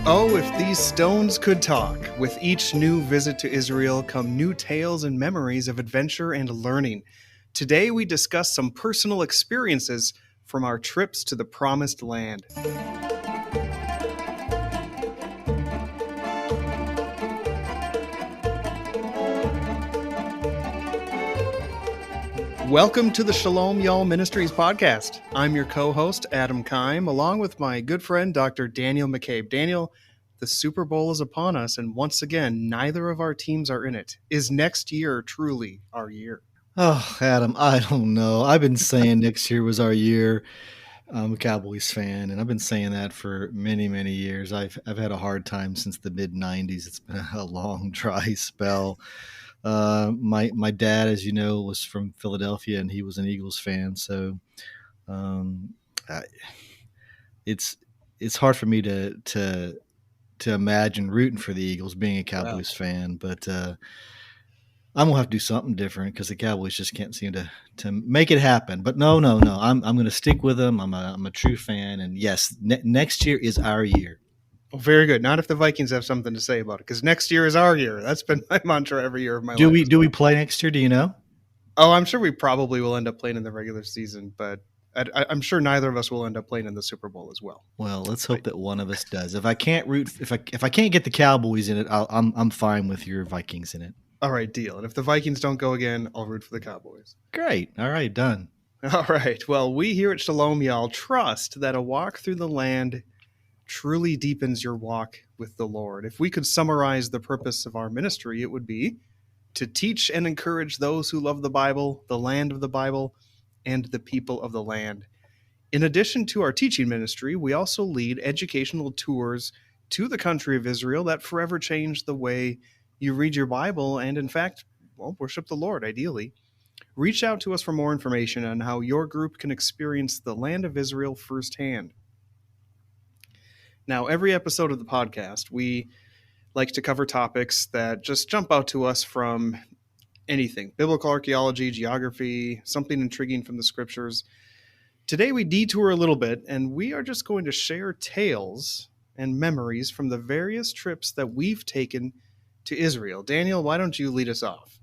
Oh, if these stones could talk. With each new visit to Israel come new tales and memories of adventure and learning. Today we discuss some personal experiences from our trips to the Promised Land. Welcome to the Shalom Y'all Ministries podcast. I'm your co-host, Adam Keim, along with my good friend, Dr. Daniel McCabe. Daniel, the Super Bowl is upon us, and once again, neither of our teams are in it. Is next year truly our year? Oh, Adam, I don't know. I've been saying next year was our year. I'm a Cowboys fan, and I've been saying that for many, many years. I've had a hard time since the mid '90s. It's been a long, dry spell. My dad, as you know, was from Philadelphia, and he was an Eagles fan. So, um, I, it's hard for me to imagine rooting for the Eagles, being a Cowboys fan, but I'm gonna have to do something different because the Cowboys just can't seem to make it happen. But no. I'm gonna stick with them. I'm a true fan, and yes, next year is our year. Well, very good. Not if the Vikings have something to say about it, because next year is our year. That's been my mantra every year of my life. Do we play next year? Do you know? Oh, I'm sure we probably will end up playing in the regular season, but I'm sure neither of us will end up playing in the Super Bowl as well. Well, let's hope that one of us does. If I can't if I can't get the Cowboys in it, I'm fine with your Vikings in it. All right, deal. And if the Vikings don't go again, I'll root for the Cowboys. Great. All right, done. All right. Well, we here at Shalom Y'all trust that a walk through the land truly deepens your walk with the Lord. If we could summarize the purpose of our ministry, it would be to teach and encourage those who love the Bible, the land of the Bible, and the people of the land. In addition to our teaching ministry, we also lead educational tours to the country of Israel that forever change the way you read your Bible and, in fact, worship the Lord, ideally. Reach out to us for more information on how your group can experience the land of Israel firsthand. Now, every episode of the podcast, we like to cover topics that just jump out to us from anything: biblical archaeology, geography, something intriguing from the scriptures. Today, we detour a little bit, and we are just going to share tales and memories from the various trips that we've taken to Israel. Daniel, why don't you lead us off?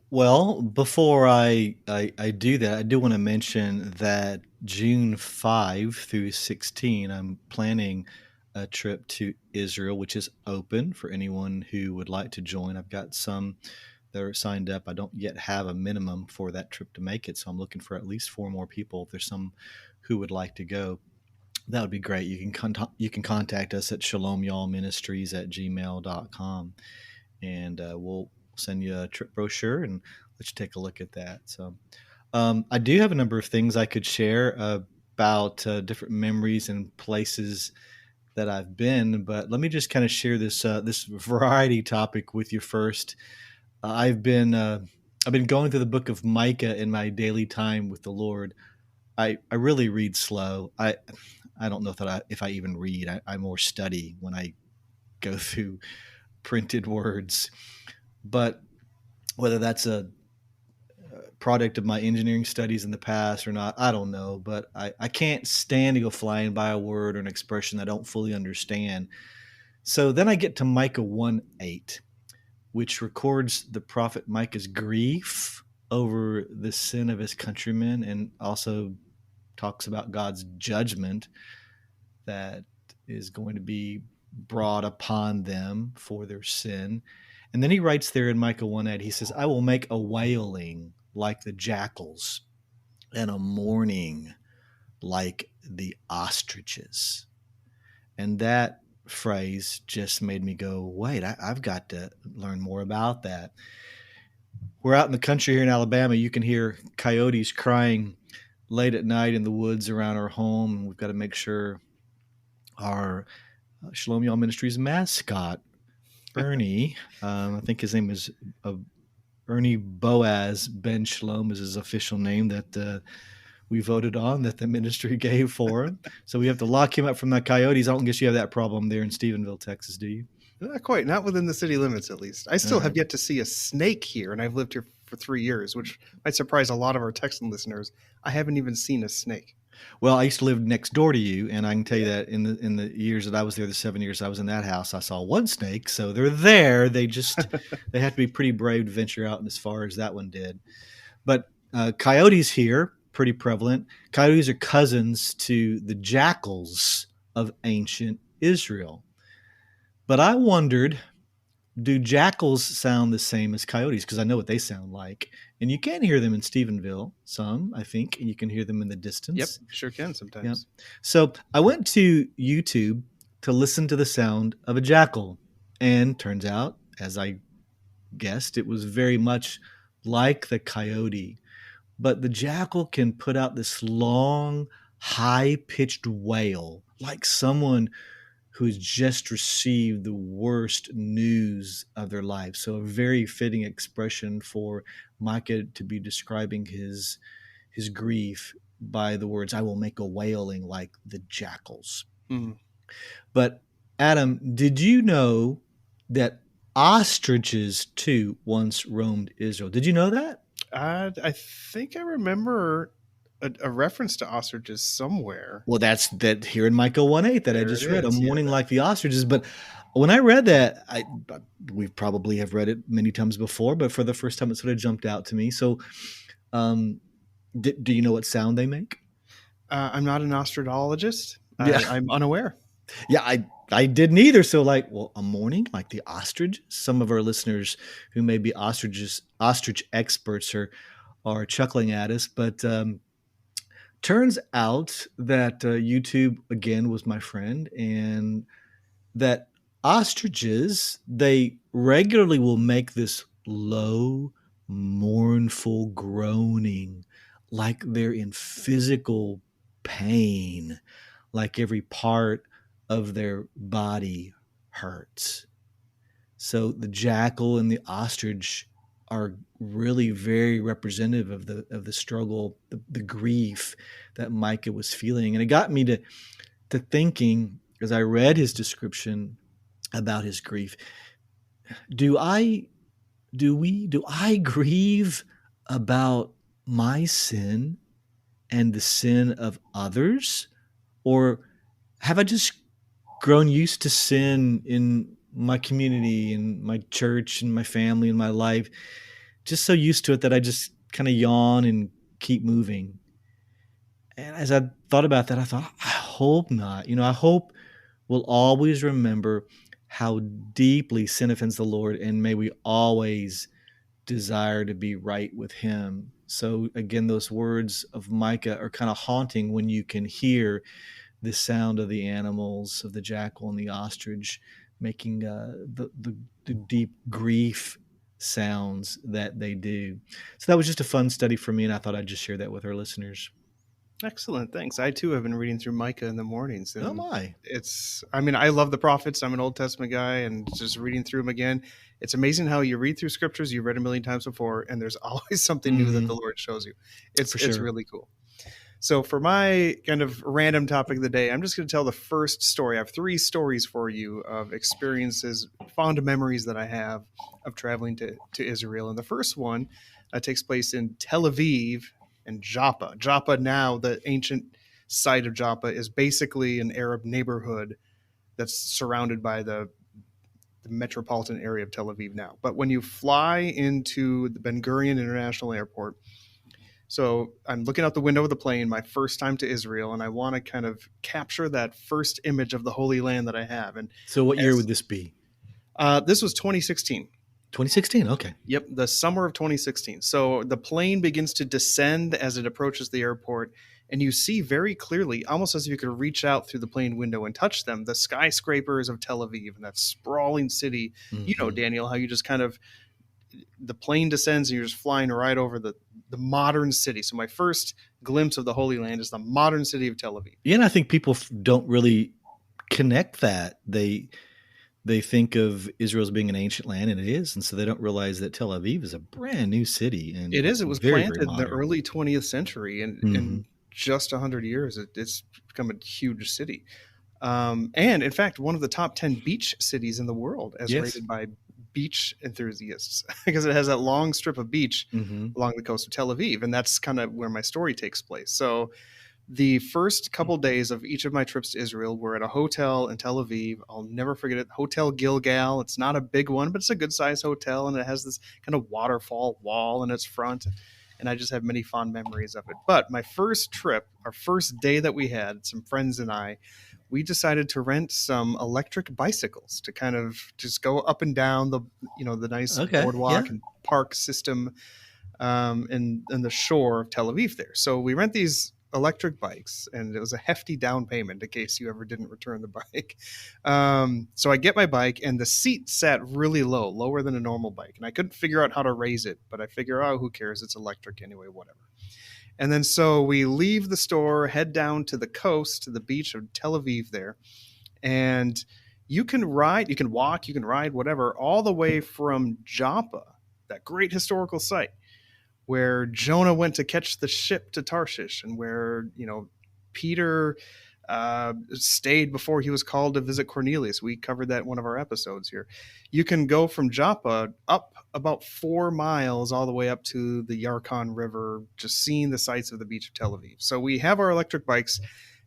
Well, before I do that, I do want to mention that June 5 through 16, I'm planning a trip to Israel, which is open for anyone who would like to join. I've got some that are signed up. I don't yet have a minimum for that trip to make it, so I'm looking for at least 4 more people. If there's some who would like to go, that would be great. You can contact us at shalomyallministries@gmail.com, and we'll send you a trip brochure and let you take a look at that. So I do have a number of things I could share about different memories and places that I've been, but let me just kind of share this variety topic with you first. I've been going through the book of Micah in my daily time with the Lord. I really read slow. I don't know if I even read. I more study when I go through printed words. But whether that's a product of my engineering studies in the past or not, I don't know. But I can't stand to go flying by a word or an expression I don't fully understand. So then I get to Micah 1:8, which records the prophet Micah's grief over the sin of his countrymen, and also talks about God's judgment that is going to be brought upon them for their sin. And then he writes there in Micah 1:8, he says, "I will make a wailing like the jackals and a mourning like the ostriches." And that phrase just made me go, wait, I've got to learn more about that. We're out in the country here in Alabama. You can hear coyotes crying late at night in the woods around our home. And we've got to make sure our Shalom Y'all Ministries mascot, Ernie, I think his name is Ernie Boaz Ben Shalom is his official name that we voted on, that the ministry gave for him. So we have to lock him up from the coyotes. I don't guess you have that problem there in Stephenville, Texas, do you? Not quite. Not within the city limits, at least. I still have yet to see a snake here, and I've lived here for 3 years, which might surprise a lot of our Texan listeners. I haven't even seen a snake. Well, I used to live next door to you, and I can tell you that in the years that I was there, the 7 years I was in that house, I saw one snake. So they're there. They have to be pretty brave to venture out as far as that one did. But coyotes here, pretty prevalent. Coyotes are cousins to the jackals of ancient Israel. But I wondered, do jackals sound the same as coyotes? Because I know what they sound like. And you can hear them in Stephenville, some, I think, and you can hear them in the Yep, distance. sure can Yeah. sometimes. So I went to YouTube to listen to the sound of a jackal. And turns out, as I guessed, it was very much like the coyote. But the jackal can put out this long, high pitched wail, like someone who's just received the worst news of their life. So, a very fitting expression for Micah to be describing his grief by the words, I will make a wailing like the jackals. Mm. But, Adam, did you know that ostriches too once roamed Israel? Did you know that? I think I remember a reference to ostriches somewhere. Well, that's that here in Micah 1:8 that I There just it read, a is. Yeah, morning like the ostriches. But when I read that, we probably have read it many times before, but for the first time, it sort of jumped out to me. So, um, do you know what sound they make? I'm not an ostricologist. Yeah, I'm unaware. yeah, I didn't either. So, like, well, a morning like the ostrich. Some of our listeners who may be ostrich experts are chuckling at us, but turns out that YouTube again was my friend, and that ostriches, they regularly will make this low, mournful groaning, like they're in physical pain, like every part of their body hurts. So the jackal and the ostrich are really very representative of the struggle, the grief that Micah was feeling. And it got me to thinking, as I read his description about his grief, do I grieve about my sin and the sin of others, or have I just grown used to sin in my community and my church and my family and my life, just so used to it that I just kind of yawn and keep moving? And as I thought about that, I thought, I hope not. I hope we'll always remember how deeply sin offends the Lord, and may we always desire to be right with Him. So, again, those words of Micah are kind of haunting when you can hear the sound of the animals, of the jackal and the ostrich, making the deep grief sounds that they do. So, that was just a fun study for me, and I thought I'd just share that with our listeners. Excellent, thanks. I too have been reading through Micah in the mornings, Oh, and my. I love the prophets. I'm an Old Testament guy, and just reading through them again, it's amazing how you read through scriptures you've read a million times before, and there's always something new that the Lord shows you. It's For sure. really cool. So for my kind of random topic of the day, I'm just going to tell the first story. I have 3 stories for you of experiences, fond memories that I have of traveling to Israel. And the first one takes place in Tel Aviv and Joppa. Joppa now, the ancient site of Joppa, is basically an Arab neighborhood that's surrounded by the metropolitan area of Tel Aviv now. But when you fly into the Ben Gurion International Airport, so I'm looking out the window of the plane, my first time to Israel, and I want to kind of capture that first image of the Holy Land that I have. And So, what year would this be? This was 2016. 2016. Okay. Yep, the summer of 2016. So the plane begins to descend as it approaches the airport, and you see very clearly, almost as if you could reach out through the plane window and touch them, the skyscrapers of Tel Aviv and that sprawling city. Mm-hmm. Daniel, how you just kind of, the plane descends and you're just flying right over the modern city. So my first glimpse of the Holy Land is the modern city of Tel Aviv. Yeah, and I think people don't really connect that. They think of Israel as being an ancient land, and it is, and so they don't realize that Tel Aviv is a brand new city. And It is. It was very, very planted in the modern. early 20th century, and in just 100 years, it's become a huge city. And in fact, one of the top 10 beach cities in the world, as rated by beach enthusiasts, because it has that long strip of beach along the coast of Tel Aviv, and that's kind of where my story takes place. So The first couple days of each of my trips to Israel were at a hotel in Tel Aviv. I'll never forget it. Hotel Gilgal. It's not a big one, but it's a good sized hotel, and it has this kind of waterfall wall in its front. And I just have many fond memories of it. But my first trip, our first day that we had, some friends and I, we decided to rent some electric bicycles to kind of just go up and down the nice Okay. Yeah. boardwalk and park system in the shore of Tel Aviv there. So we rent these electric bikes, and it was a hefty down payment in case you ever didn't return the bike. So I get my bike, and the seat sat really low, lower than a normal bike, and I couldn't figure out how to raise it. But I figure, oh, who cares? It's electric anyway, whatever. And then so we leave the store, head down to the coast, to the beach of Tel Aviv there, and you can walk, you can ride, whatever, all the way from Joppa, that great historical site where Jonah went to catch the ship to Tarshish, and where Peter stayed before he was called to visit Cornelius. We covered that in one of our episodes here. You can go from Joppa up about 4 miles all the way up to the Yarkon River, just seeing the sights of the beach of Tel Aviv. So we have our electric bikes,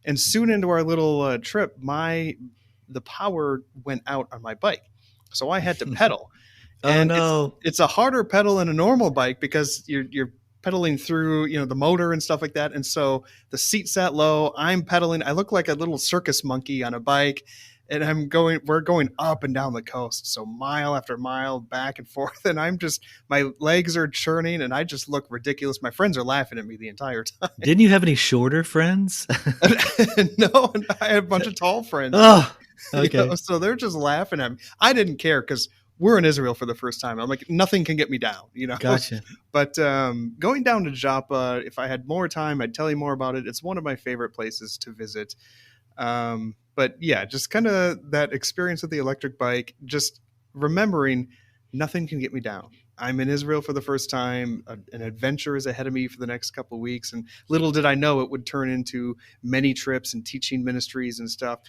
and soon into our little trip, the power went out on my bike, so I had to pedal. Oh And no. it's a harder pedal than a normal bike because you're pedaling through the motor and stuff like that. And so the seat sat low. I'm pedaling. I look like a little circus monkey on a bike, and we're going up and down the coast, so mile after mile, back and forth. And my legs are churning, and I just look ridiculous. My friends are laughing at me the entire time. Didn't you have any shorter friends? No, I had a bunch of tall friends. Oh, okay. So they're just laughing at me. I didn't care because we're in Israel for the first time. I'm like, nothing can get me down, Gotcha. But going down to Joppa, if I had more time, I'd tell you more about it. It's one of my favorite places to visit. But yeah, just kind of that experience with the electric bike, just remembering nothing can get me down. I'm in Israel for the first time. An adventure is ahead of me for the next couple of weeks. And little did I know it would turn into many trips and teaching ministries and stuff.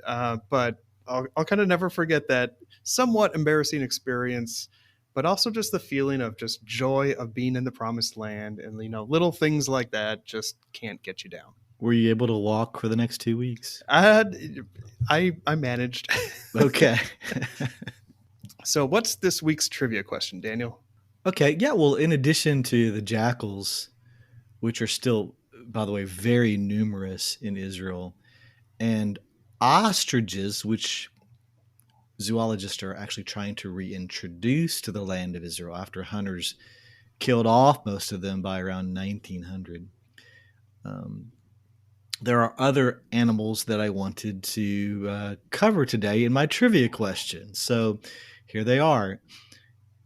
But I'll kind of never forget that somewhat embarrassing experience, but also just the feeling of just joy of being in the promised land. And, little things like that just can't get you down. Were you able to walk for the next 2 weeks? I managed. Okay. So what's this week's trivia question, Daniel? Okay. Yeah. Well, in addition to the jackals, which are still, by the way, very numerous in Israel, and ostriches, which zoologists are actually trying to reintroduce to the land of Israel after hunters killed off most of them by around 1900. There are other animals that I wanted to cover today in my trivia question. So here they are.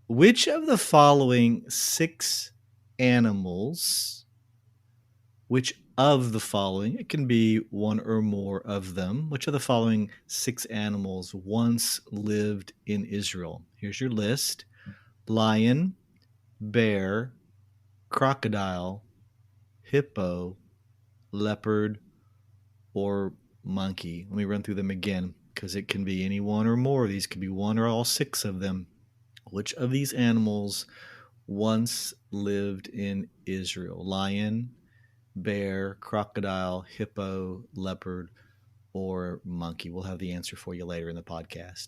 Which of the following 6 animals, it can be one or more of them, which of the following 6 animals once lived in Israel? Here's your list: lion, bear, crocodile, hippo, leopard, or monkey. Let me run through them again, because it can be any one or more of these. It could be one or all 6 of them. Which of these animals once lived in Israel? Lion, bear, crocodile, hippo, leopard, or monkey? We'll have the answer for you later in the podcast.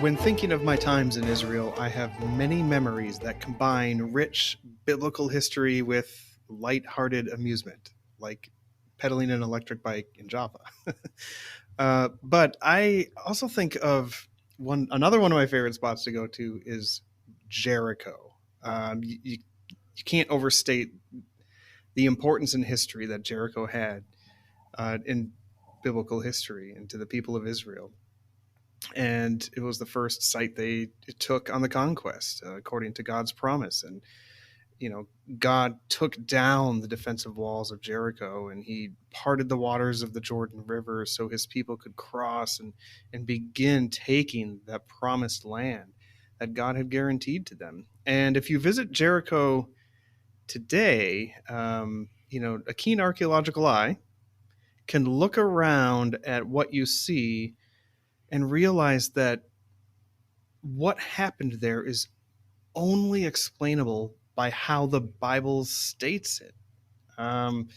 When thinking of my times in Israel, I have many memories that combine rich biblical history with lighthearted amusement, like pedaling an electric bike in Java. But I also think of another one of my favorite spots to go to is Jericho. You can't overstate the importance in history that Jericho had in biblical history and to the people of Israel. And it was the first site they took on the conquest, according to God's promise. And God took down the defensive walls of Jericho, and he parted the waters of the Jordan River so his people could cross and begin taking that promised land that God had guaranteed to them. And if you visit Jericho today, a keen archaeological eye can look around at what you see and realized that what happened there is only explainable by how the Bible states it. Um,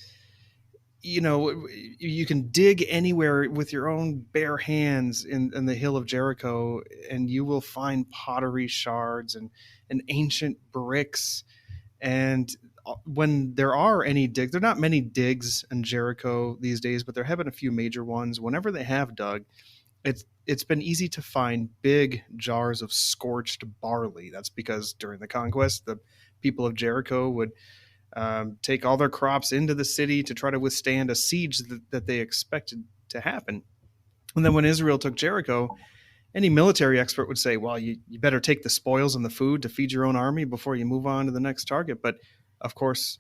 you can dig anywhere with your own bare hands in the hill of Jericho, and you will find pottery shards and ancient bricks. And when there are any digs, there are not many digs in Jericho these days, but there have been a few major ones. Whenever they have dug, it's been easy to find big jars of scorched barley. That's because during the conquest, the people of Jericho would take all their crops into the city to try to withstand a siege that they expected to happen. And then when Israel took Jericho, any military expert would say, well, you better take the spoils and the food to feed your own army before you move on to the next target. But of course,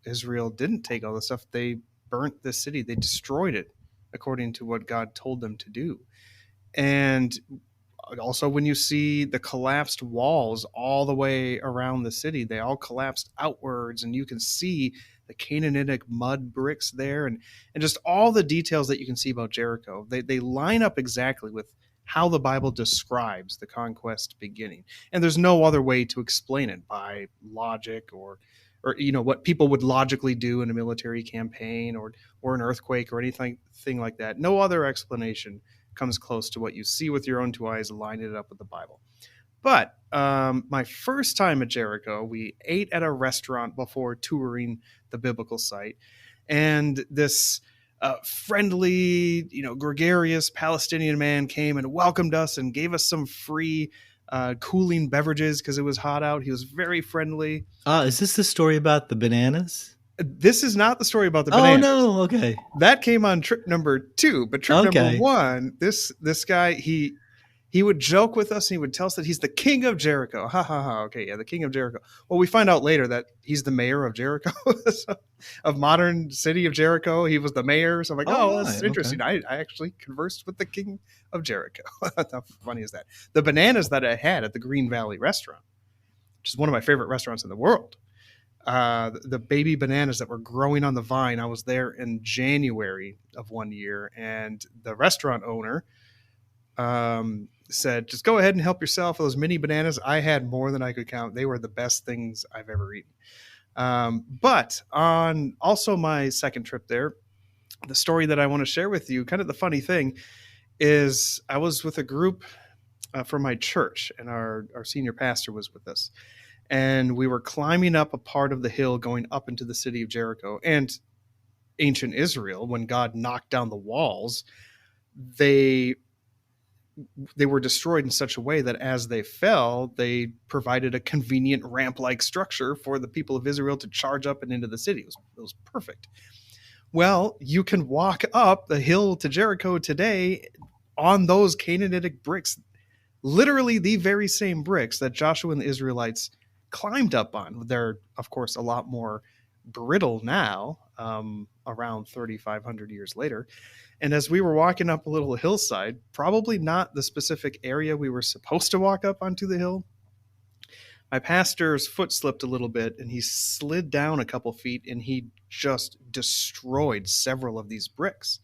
Israel didn't take all the stuff. They burnt the city, they destroyed it according to what God told them to do. And also, when you see the collapsed walls all the way around the city, they all collapsed outwards, and you can see the Canaanitic mud bricks there, and just all the details that you can see about Jericho. They line up exactly with how the Bible describes the conquest beginning, and there's no other way to explain it by logic or what people would logically do in a military campaign or an earthquake or anything like that. No other explanation comes close to what you see with your own two eyes, lining it up with the Bible. But my first time at Jericho, we ate at a restaurant before touring the biblical site, and this friendly, gregarious Palestinian man came and welcomed us and gave us some free cooling beverages because it was hot out. He was very friendly. Is this the story about the bananas? This is not the story about the bananas. Oh no, okay. That came on trip number 2, but trip Okay. number 1, this guy, he would joke with us and he would tell us that he's the king of Jericho. Ha ha ha. Okay, yeah, the king of Jericho. Well, we find out later that he's the mayor of Jericho, of modern city of Jericho. He was the mayor. So I'm like, oh, that's interesting. Okay. I actually conversed with the king of Jericho. How funny is that? The bananas that I had at the Green Valley restaurant, which is one of my favorite restaurants in the world, the baby bananas that were growing on the vine. I was there in January of one year, and the restaurant owner said, just go ahead and help yourself. Those mini bananas, I had more than I could count. They were the best things I've ever eaten. But on also my second trip there, the story that I want to share with you, kind of the funny thing, is I was with a group from my church, and our senior pastor was with us. And we were climbing up a part of the hill going up into the city of Jericho. And ancient Israel, when God knocked down the walls, they were destroyed in such a way that as they fell, they provided a convenient ramp-like structure for the people of Israel to charge up and into the city. It was perfect. Well, you can walk up the hill to Jericho today on those Canaanitic bricks, literally the very same bricks that Joshua and the Israelites climbed up on. They're, of course, a lot more brittle now, around 3,500 years later. And as we were walking up a little hillside, probably not the specific area we were supposed to walk up onto the hill, my pastor's foot slipped a little bit and he slid down a couple feet and he just destroyed several of these bricks.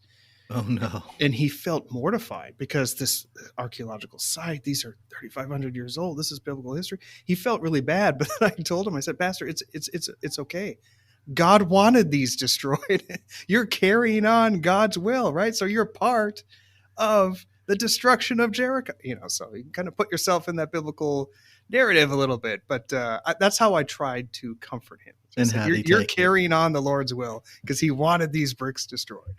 Oh no. And he felt mortified because this archaeological site, these are 3,500 years old. This is biblical history. He felt really bad, but I told him, I said, Pastor, it's okay. God wanted these destroyed. You're carrying on God's will, right? So you're part of the destruction of Jericho, so you can kind of put yourself in that biblical narrative a little bit, but that's how I tried to comfort him. And you're carrying on the Lord's will because he wanted these bricks destroyed.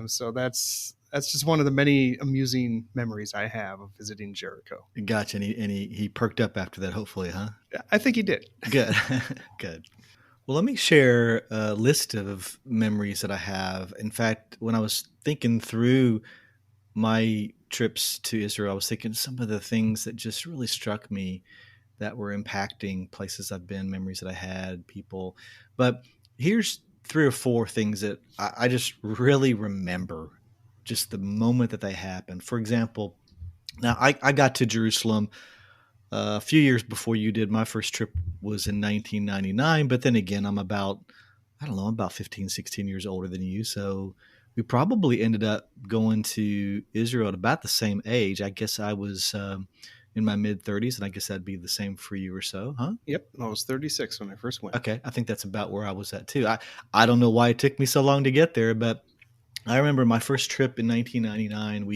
So that's just one of the many amusing memories I have of visiting Jericho. Gotcha. And he perked up after that, hopefully, huh? Yeah, I think he did. Good. Good. Well, let me share a list of memories that I have. In fact, when I was thinking through my trips to Israel, I was thinking some of the things that just really struck me that were impacting places I've been, memories that I had, people. But here's 3 or 4 things that I just really remember, just the moment that they happened. For example, now I got to Jerusalem a few years before you did. My first trip was in 1999, but then again, I'm about 15, 16 years older than you. So we probably ended up going to Israel at about the same age. I guess I was in my mid 30s, and I guess that'd be the same for you or so, huh? Yep, I was 36 when I first went. Okay, I think that's about where I was at too. I don't know why it took me so long to get there, but I remember my first trip in 1999.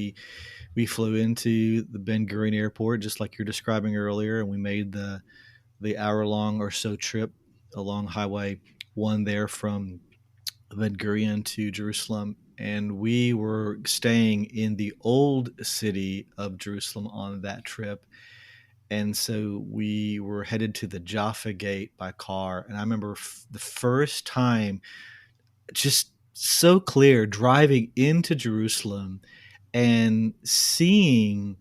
We flew into the Ben Gurion Airport, just like you're describing earlier, and we made the hour long or so trip along Highway 1 there from Ben Gurion to Jerusalem. And we were staying in the old city of Jerusalem on that trip. And so we were headed to the Jaffa Gate by car. And I remember the first time, just so clear, driving into Jerusalem and seeing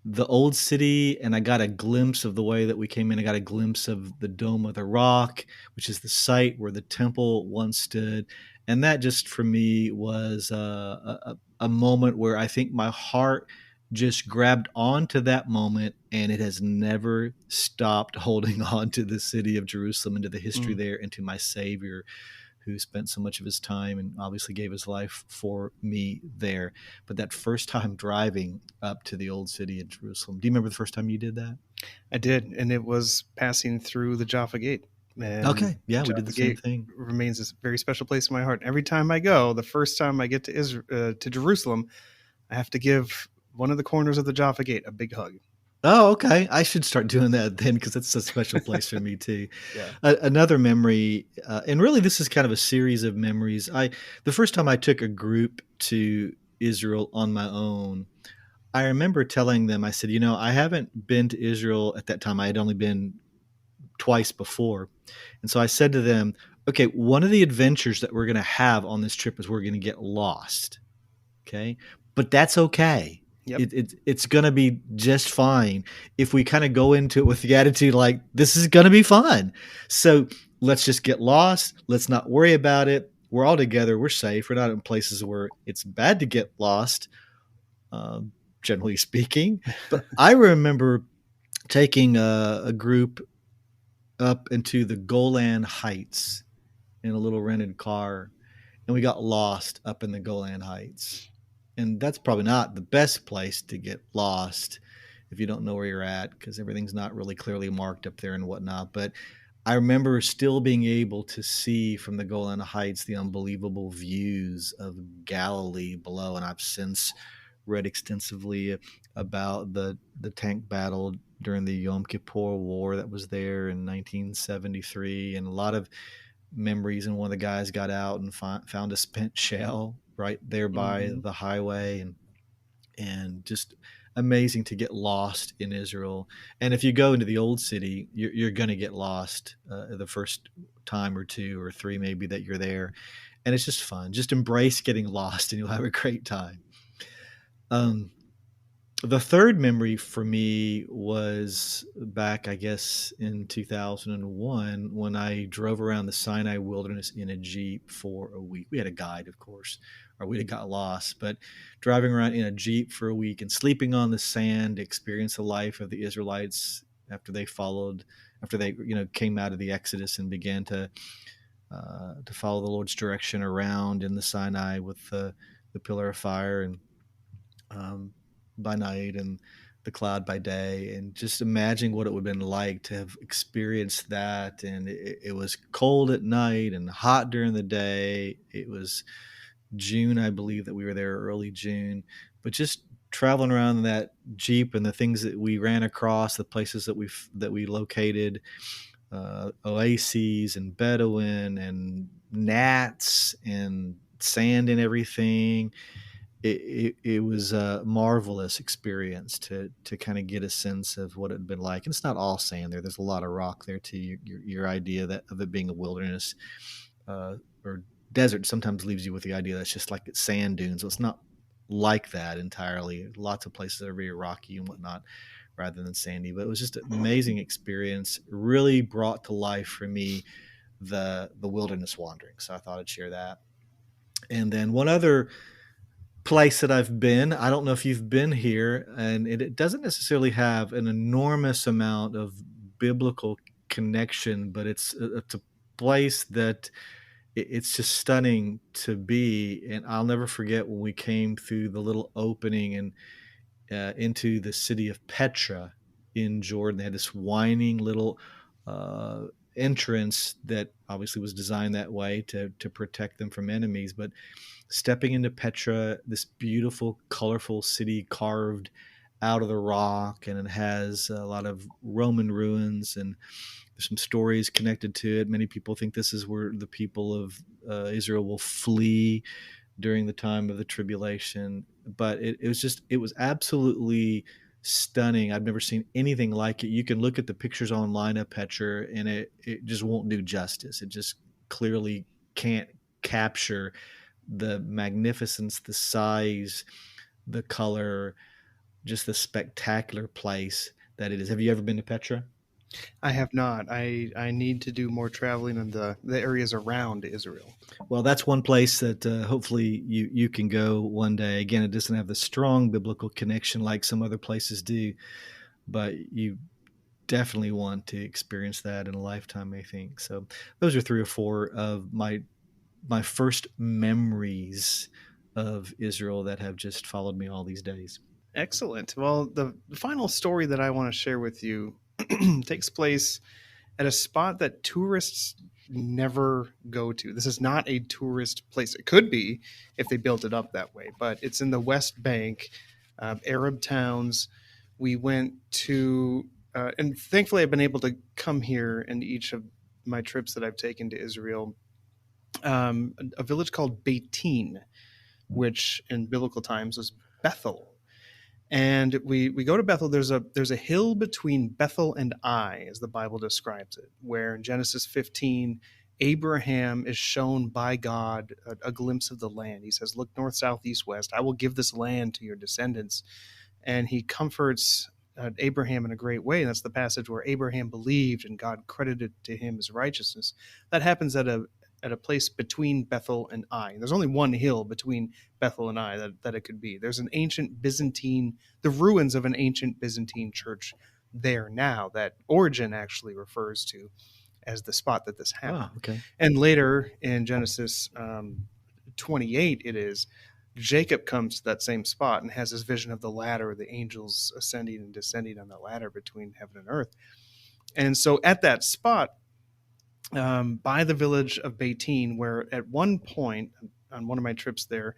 the old city, and I got a glimpse of the way that we came in. I got a glimpse of the Dome of the Rock, which is the site where the temple once stood. And that just for me was a moment where I think my heart just grabbed onto that moment, and it has never stopped holding on to the city of Jerusalem and to the history Mm. there and to my Savior, who spent so much of his time and obviously gave his life for me there. But that first time driving up to the old city in Jerusalem, do you remember the first time you did that? I did, and it was passing through the Jaffa Gate. And Okay, yeah, we did the Jaffa same Gate thing. remains a very special place in my heart. Every time I go, the first time I get to to Jerusalem, I have to give one of the corners of the Jaffa Gate a big hug. Oh, okay. I should start doing that then because it's a special place for me too. Yeah. Another memory, and really this is kind of a series of memories. The first time I took a group to Israel on my own, I remember telling them, I said, I haven't been to Israel at that time. I had only been twice before. And so I said to them, okay, one of the adventures that we're going to have on this trip is we're going to get lost. Okay. But that's okay. Yep. It's going to be just fine if we kind of go into it with the attitude like, this is going to be fun. So let's just get lost. Let's not worry about it. We're all together. We're safe. We're not in places where it's bad to get lost, generally speaking. But I remember taking a group up into the Golan Heights in a little rented car, and we got lost up in the Golan Heights. And that's probably not the best place to get lost if you don't know where you're at, because everything's not really clearly marked up there and whatnot. But I remember still being able to see from the Golan Heights the unbelievable views of Galilee below. And I've since read extensively about the tank battle during the Yom Kippur War that was there in 1973, and a lot of memories. And one of the guys got out and found a spent shell right there by Mm-hmm. the highway, and just amazing to get lost in Israel. And if you go into the old city, you're going to get lost the first time or two or three maybe that you're there, and it's just fun. Just embrace getting lost, and you'll have a great time. Um, the third memory for me was back, I guess, in 2001 when I drove around the Sinai wilderness in a Jeep for a week. We had a guide, of course, or we'd have got lost, but driving around in a Jeep for a week and sleeping on the sand, experience the life of the Israelites after they, came out of the Exodus and began to follow the Lord's direction around in the Sinai with the pillar of fire and um, by night and the cloud by day, and just imagine what it would have been like to have experienced that. And it was cold at night and hot during the day. It was June, I believe, that we were there, early June, but just traveling around in that Jeep and the things that we ran across, the places that we located, oases and Bedouin and gnats and sand and everything. It was a marvelous experience to kind of get a sense of what it had been like. And it's not all sand there. There's a lot of rock there too. Your idea that of it being a wilderness or desert sometimes leaves you with the idea that it's just like it's sand dunes. So it's not like that entirely. Lots of places that are very rocky and whatnot rather than sandy. But it was just an amazing experience. Really brought to life for me the wilderness wandering. So I thought I'd share that. And then one other place that I've been. I don't know if you've been here, and it doesn't necessarily have an enormous amount of biblical connection, but it's a place that it's just stunning to be. And I'll never forget when we came through the little opening and into the city of Petra in Jordan. They had this winding little uh, entrance that obviously was designed that way to protect them from enemies. But stepping into Petra, this beautiful, colorful city carved out of the rock, and it has a lot of Roman ruins, and there's some stories connected to it. Many people think this is where the people of Israel will flee during the time of the tribulation. But it was absolutely stunning. I've never seen anything like it. You can look at the pictures online of Petra, and it just won't do justice. It just clearly can't capture the magnificence, the size, the color, just the spectacular place that it is. Have you ever been to Petra? I have not. I need to do more traveling in the areas around Israel. Well, that's one place that hopefully you can go one day. Again, it doesn't have the strong biblical connection like some other places do, but you definitely want to experience that in a lifetime, I think. So those are three or four of my first memories of Israel that have just followed me all these days. Excellent. Well, the final story that I want to share with you takes place at a spot that tourists never go to. This is not a tourist place. It could be if they built it up that way, but it's in the West Bank, Arab towns. We went to, and thankfully, I've been able to come here in each of my trips that I've taken to Israel. A village called Beitin, which in biblical times was Bethel. And we go to Bethel. There's a hill between Bethel and Ai, as the Bible describes it, where in Genesis 15, Abraham is shown by God a glimpse of the land. He says, "Look north, south, east, west. I will give this land to your descendants." And he comforts Abraham in a great way. And that's the passage where Abraham believed and God credited to him as righteousness. That happens at a place between Bethel and Ai. And there's only one hill between Bethel and Ai that it could be. There's an ancient Byzantine, the ruins of an ancient Byzantine church there now that Origen actually refers to as the spot that this happened. Oh, okay. And later in Genesis 28, it is Jacob comes to that same spot and has his vision of the ladder, the angels ascending and descending on the ladder between heaven and earth. And so at that spot, by the village of Beitin, where at one point on one of my trips there,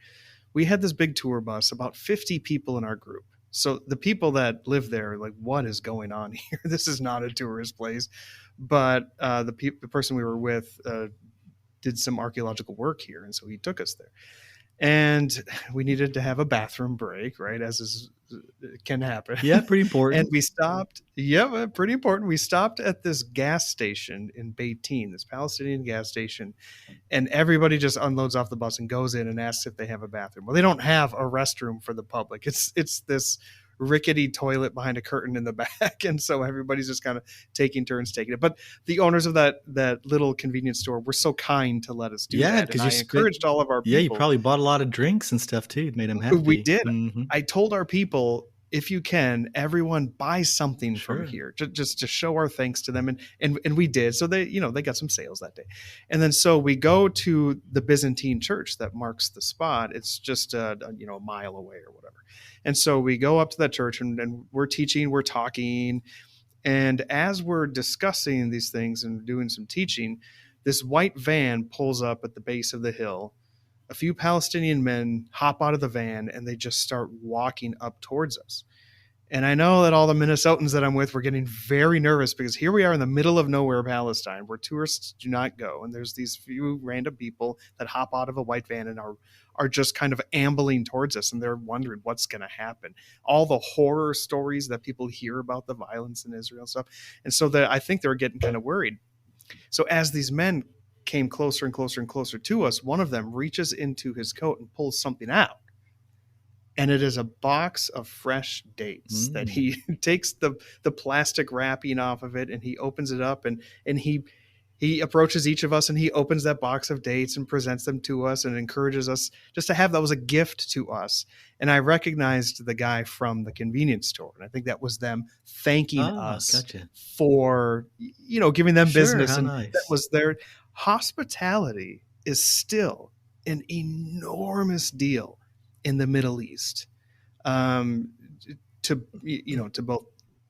we had this big tour bus, about 50 people in our group. So the people that live there are like, what is going on here? This is not a tourist place. But the person we were with did some archaeological work here, and so he took us there. And we needed to have a bathroom break, right? Can happen. Yeah, pretty important. And we stopped. Yeah, pretty important. We stopped at this gas station in Beitin, this Palestinian gas station, and everybody just unloads off the bus and goes in and asks if they have a bathroom. Well, they don't have a restroom for the public. It's this rickety toilet behind a curtain in the back, and so everybody's just kind of taking turns taking it. But the owners of that little convenience store were so kind to let us do that, and I encouraged all of our people. Yeah, you probably bought a lot of drinks and stuff too. It made them happy. We did. Mm-hmm. I told our people, if you can, everyone buy something from here, just to show our thanks to them, and we did. So they got some sales that day, and then so we go to the Byzantine church that marks the spot. It's just a mile away or whatever, and so we go up to that church and we're teaching, we're talking, and as we're discussing these things and doing some teaching, this white van pulls up at the base of the hill. A few Palestinian men hop out of the van and they just start walking up towards us. And I know that all the Minnesotans that I'm with were getting very nervous because here we are in the middle of nowhere, Palestine, where tourists do not go. And there's these few random people that hop out of a white van and are just kind of ambling towards us. And they're wondering what's going to happen. All the horror stories that people hear about the violence in Israel and stuff. And so I think they're getting kind of worried. So as these men came closer and closer and closer to us, one of them reaches into his coat and pulls something out. And it is a box of fresh dates that he takes the plastic wrapping off of it and he opens it up and he approaches each of us and he opens that box of dates and presents them to us and encourages us just to have that was a gift to us. And I recognized the guy from the convenience store. And I think that was them thanking us for, giving them business. And nice. that was their hospitality is still an enormous deal in the Middle East. Um, to both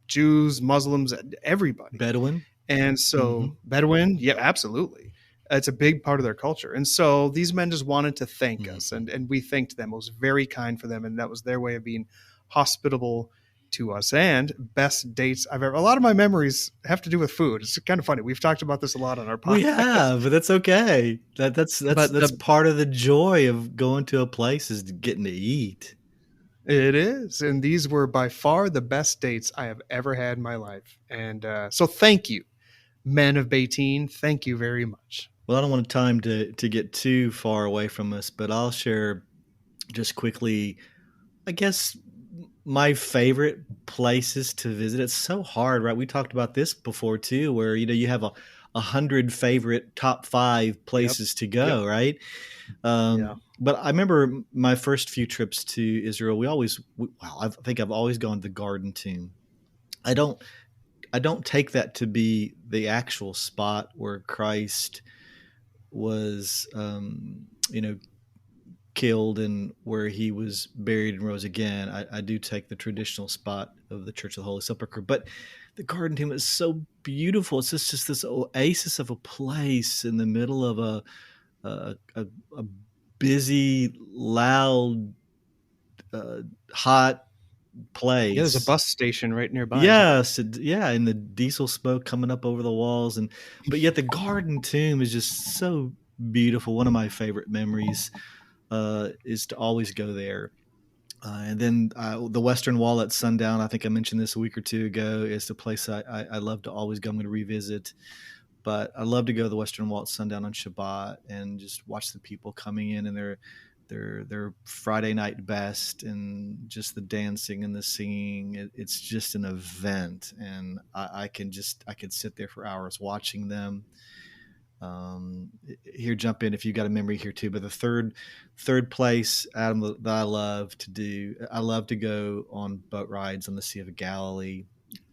Jews, Muslims, everybody. Bedouin. And Mm-hmm. so Bedouin, yeah, absolutely. It's a big part of their culture. And so these men just wanted to thank us, Mm-hmm. and we thanked them. It was very kind for them, and that was their way of being hospitable to us. And best dates I've ever. A lot of my memories have to do with food. It's kind of funny. We've talked about this a lot on our We podcast. have, but that's okay. But That's part of the joy of going to a place is getting to eat. it is, and these were by far the best dates I have ever had in my life. And so, thank you, men of Beatteen. Thank you very much. Well, I don't want time to get too far away from us, but I'll share just quickly, I guess, my favorite places to visit. It's so hard, right? We talked about this before too, where you have a hundred favorite top 5 Yep. places to Yep. go, right? Yeah. But I remember my first few trips to Israel. I think I've always gone to the Garden Tomb. I don't take that to be the actual spot where Christ was, killed and where he was buried and rose again. I do take the traditional spot of the Church of the Holy Sepulchre, but the Garden Tomb is so beautiful. It's just this oasis of a place in the middle of a busy, loud, hot Yeah, there's a place. bus station right nearby, isn't there? Yes, yeah, and the diesel smoke coming up over the walls, but yet the Garden Tomb is just so beautiful. One of my favorite memories is to always go there. And then the Western Wall at sundown, I think I mentioned this a week or two ago, is the place I love to always go. I'm going to revisit. But I love to go to the Western Wall at sundown on Shabbat and just watch the people coming in and their Friday night best and just the dancing and the singing. It's just an event, and I can sit there for hours watching them. Here, jump in if you got a memory here too. But the third place, Adam, that I love to go on boat rides on the Sea of Galilee,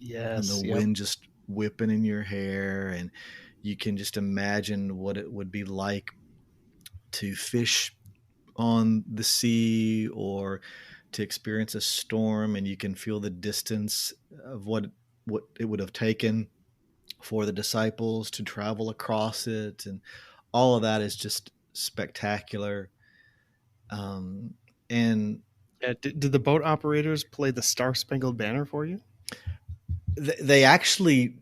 and the Yes. Yep. wind just whipping in your hair, and you can just imagine what it would be like to fish on the sea or to experience a storm, and you can feel the distance of what it would have taken for the disciples to travel across it, and all of that is just spectacular. And Did the boat operators play the Star Spangled Banner for you? they actually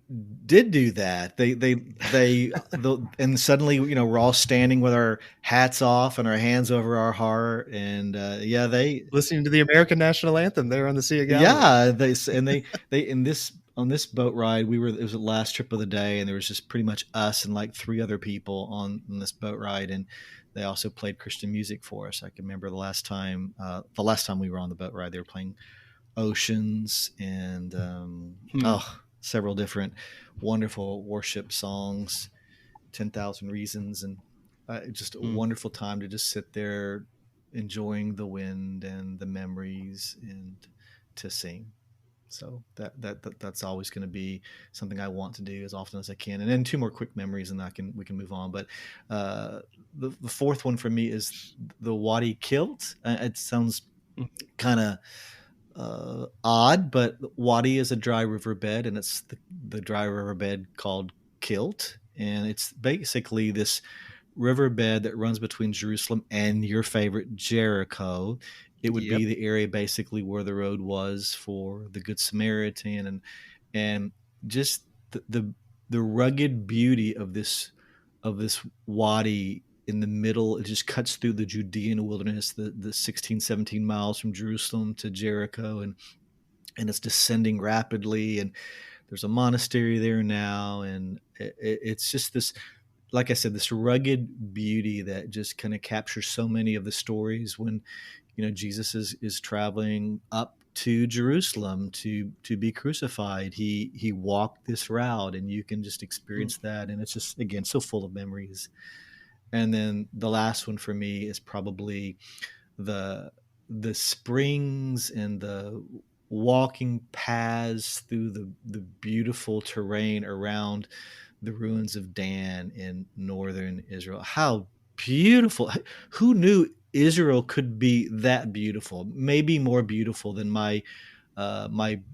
did do that. And suddenly, we're all standing with our hats off and our hands over our heart, and Listening to the American national anthem there on the Sea of Galilee. yeah, they in this on this boat ride, it was the last trip of the day, and there was just pretty much us and like 3 other people on this boat ride, and they also played Christian music for us. I can remember the last time we were on the boat ride, they were playing Oceans and several different wonderful worship songs, 10,000 Reasons, and just a wonderful time to just sit there enjoying the wind and the memories and to sing. So that's always going to be something I want to do as often as I can. And then 2 more quick memories, and we can move on. But the fourth one for me is the Wadi Kilt. It sounds kind of odd, but Wadi is a dry riverbed, and it's the dry riverbed called Kilt, and it's basically this riverbed that runs between Jerusalem and your favorite Jericho. It would Yep. be the area basically where the road was for the Good Samaritan, and just the rugged beauty of this wadi in the middle. It just cuts through the Judean wilderness, the 16, 17 miles from Jerusalem to Jericho, and it's descending rapidly, and there's a monastery there now, and it's just this, like I said, this rugged beauty that just kind of captures so many of the stories when Jesus is traveling up to Jerusalem to be crucified. He walked this route, and you can just experience that, and it's just, again, so full of memories. And then the last one for me is probably the springs and the walking paths through the beautiful terrain around the ruins of Dan in northern Israel. How beautiful. Who knew Israel could be that beautiful? Maybe more beautiful than my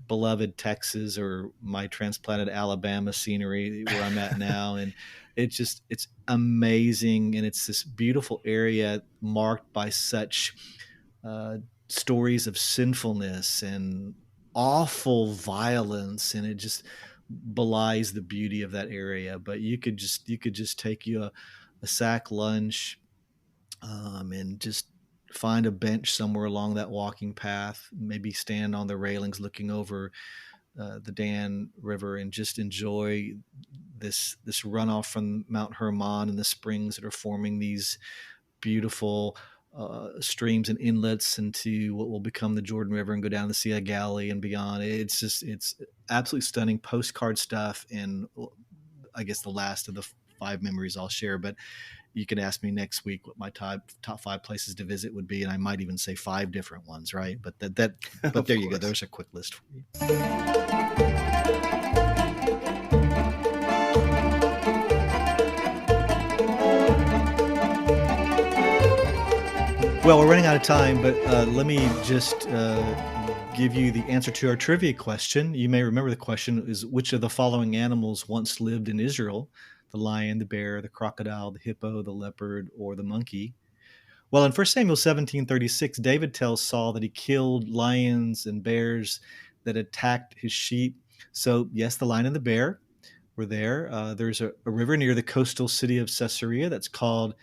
beloved Texas or my transplanted Alabama scenery where I'm at now. And it's amazing. And it's this beautiful area marked by such uh, stories of sinfulness and awful violence. And it just belies the beauty of that area. But you could just take you a sack lunch, and just find a bench somewhere along that walking path, maybe stand on the railings looking over the Dan River and just enjoy this runoff from Mount Hermon and the springs that are forming these beautiful streams and inlets into what will become the Jordan River and go down the Sea of Galilee and beyond. It's absolutely stunning postcard stuff, and I guess the last of the five memories I'll share. But you can ask me next week what my top five places to visit would be, and I might even say five different ones, right? But but there you go. There's a quick list for you. Well, we're running out of time, but let me just give you the answer to our trivia question. You may remember the question is, which of the following animals once lived in Israel? The lion, the bear, the crocodile, the hippo, the leopard, or the monkey? Well, in 1 Samuel 17:36, David tells Saul that he killed lions and bears that attacked his sheep. So, yes, the lion and the bear were there. There's a river near the coastal city of Caesarea that's called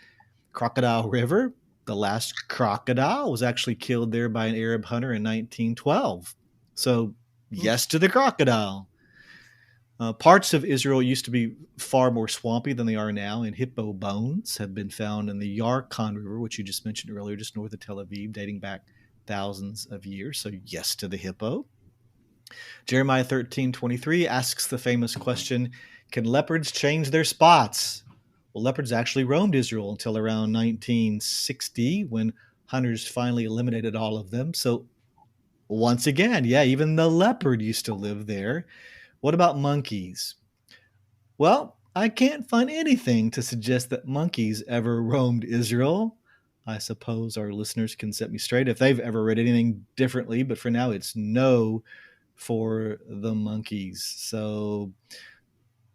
Crocodile River. The last crocodile was actually killed there by an Arab hunter in 1912. So, yes to the crocodile. Parts of Israel used to be far more swampy than they are now, and hippo bones have been found in the Yarkon River, which you just mentioned earlier, just north of Tel Aviv, dating back thousands of years. So, yes to the hippo. Jeremiah 13:23 asks the famous question, can leopards change their spots? Well, leopards actually roamed Israel until around 1960 when hunters finally eliminated all of them. So, once again, yeah, even the leopard used to live there. What about monkeys? Well, I can't find anything to suggest that monkeys ever roamed Israel. I suppose our listeners can set me straight if they've ever read anything differently, but for now it's no for the monkeys. So,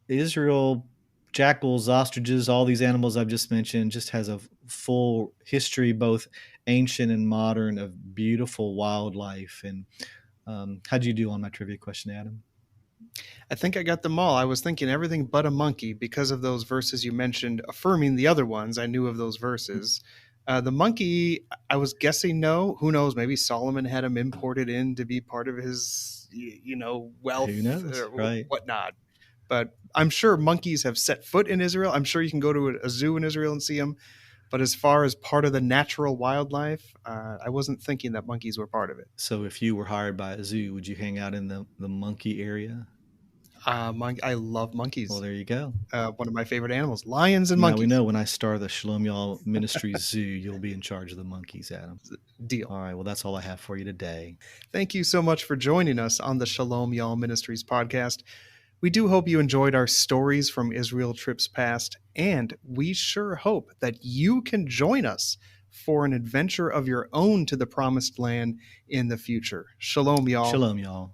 Israel, jackals, ostriches, all these animals I've just mentioned, just has a full history, both ancient and modern, of beautiful wildlife. And how'd you do on my trivia question, Adam? I think I got them all. I was thinking everything but a monkey because of those verses you mentioned, affirming the other ones. I knew of those verses. The monkey, I was guessing no. Who knows? Maybe Solomon had him imported in to be part of his, wealth Who knows, or right? whatnot. But I'm sure monkeys have set foot in Israel. I'm sure you can go to a zoo in Israel and see them. But as far as part of the natural wildlife, I wasn't thinking that monkeys were part of it. So if you were hired by a zoo, would you hang out in the monkey area? I love monkeys. Well, there you go. One of my favorite animals, lions and Now monkeys. we know when I start the Shalom Y'all Ministries zoo, you'll be in charge of the monkeys, Adam. Deal. All right, well, that's all I have for you today. Thank you so much for joining us on the Shalom Y'all Ministries podcast. We do hope you enjoyed our stories from Israel trips past, and we sure hope that you can join us for an adventure of your own to the promised land in the future. Shalom, y'all. Shalom, y'all.